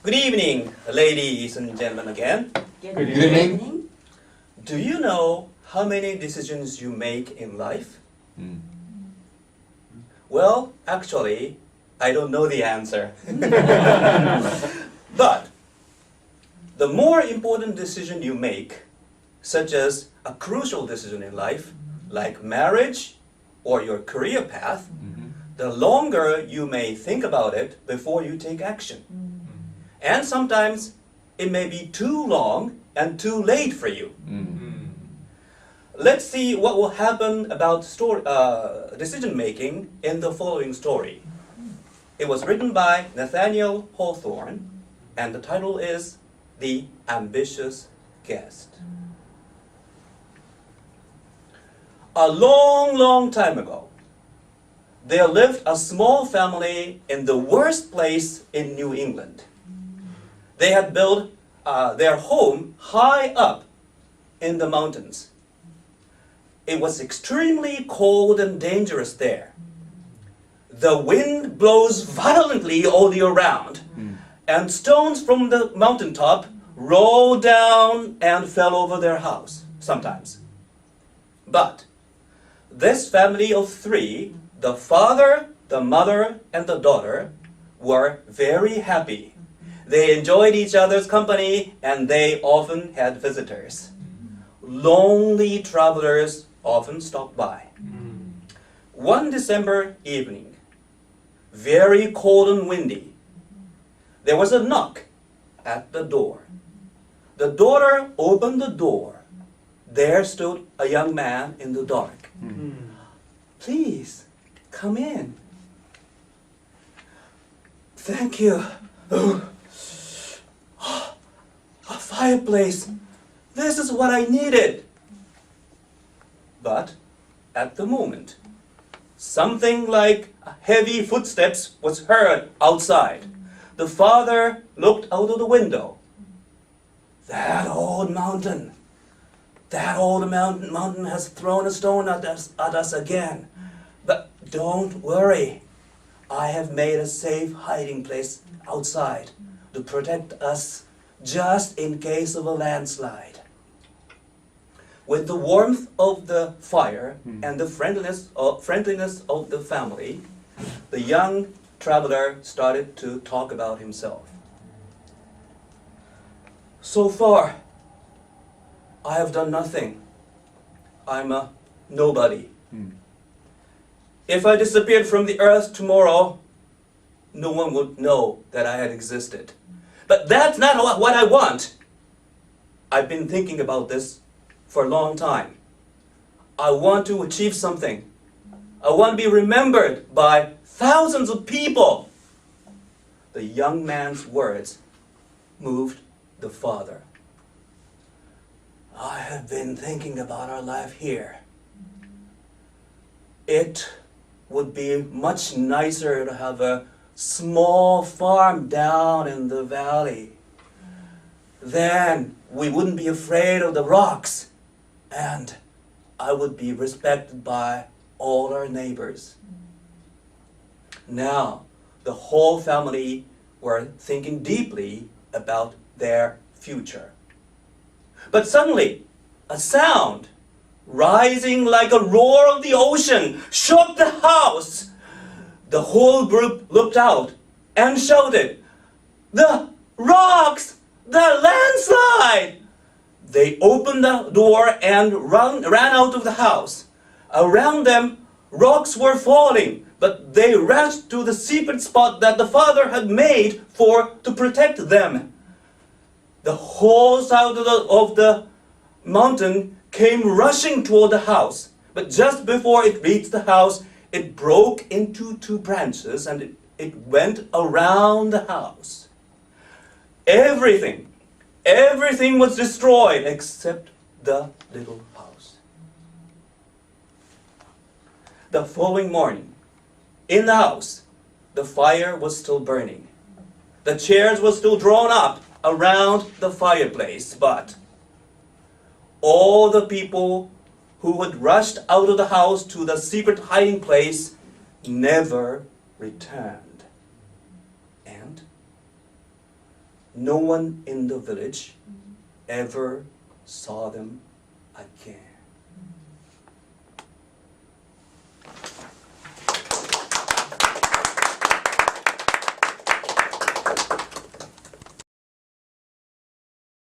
Good evening, ladies and gentlemen again. Good evening. Do you know how many decisions you make in life? Well, actually, I don't know the answer. But the more important decision you make, such as a crucial decision in life, like marriage or your career path, the longer you may think about it before you take action. And sometimes it may be too long and too late for you. Let's see what will happen about decision making in the following story. It was written by Nathaniel Hawthorne, and the title is The Ambitious Guest. A long, long time ago, there lived a small family in the worst place in New England. They had built their home high up in the mountains. It was extremely cold and dangerous there. The wind blows violently all year round, and stones from the mountaintop rolled down and fell over their house sometimes. But this family of three, the father, the mother, and the daughter, were very happy. They enjoyed each other's company, and they often had visitors. Lonely travelers often stopped by. One December evening, very cold and windy, there was a knock at the door. The daughter opened the door. There stood a young man in the dark. Please, come in. Thank you. A fireplace. This is what I needed. But at the moment, something like heavy footsteps was heard outside. The father looked out of the window. That old mountain has thrown a stone at us again. But don't worry. I have made a safe hiding place outside to protect us just in case of a landslide. With the warmth of the fire and the friendliness of the family, the young traveler started to talk about himself. So far, I have done nothing. I'm a nobody. If I disappeared from the earth tomorrow, no one would know that I had existed. But that's not what I want. I've been thinking about this for a long time. I want to achieve something. I want to be remembered by thousands of people. The young man's words moved the father. I have been thinking about our life here. It would be much nicer to have a small farm down in the valley. Then we wouldn't be afraid of the rocks, and I would be respected by all our neighbors. Now, the whole family were thinking deeply about their future. But suddenly, a sound, rising like a roar of the ocean, shook the house. The whole group looked out and shouted, "The rocks! The landslide!" They opened the door and ran out of the house. Around them, rocks were falling, but they rushed to the secret spot that the father had made to protect them. The whole side of the mountain came rushing toward the house, but just before it reached the house, it broke into two branches and it went around the house. Everything was destroyed except the little house. The following morning, in the house, the fire was still burning. The chairs were still drawn up around the fireplace, but all the people who had rushed out of the house to the secret hiding place never returned. And no one in the village ever saw them again.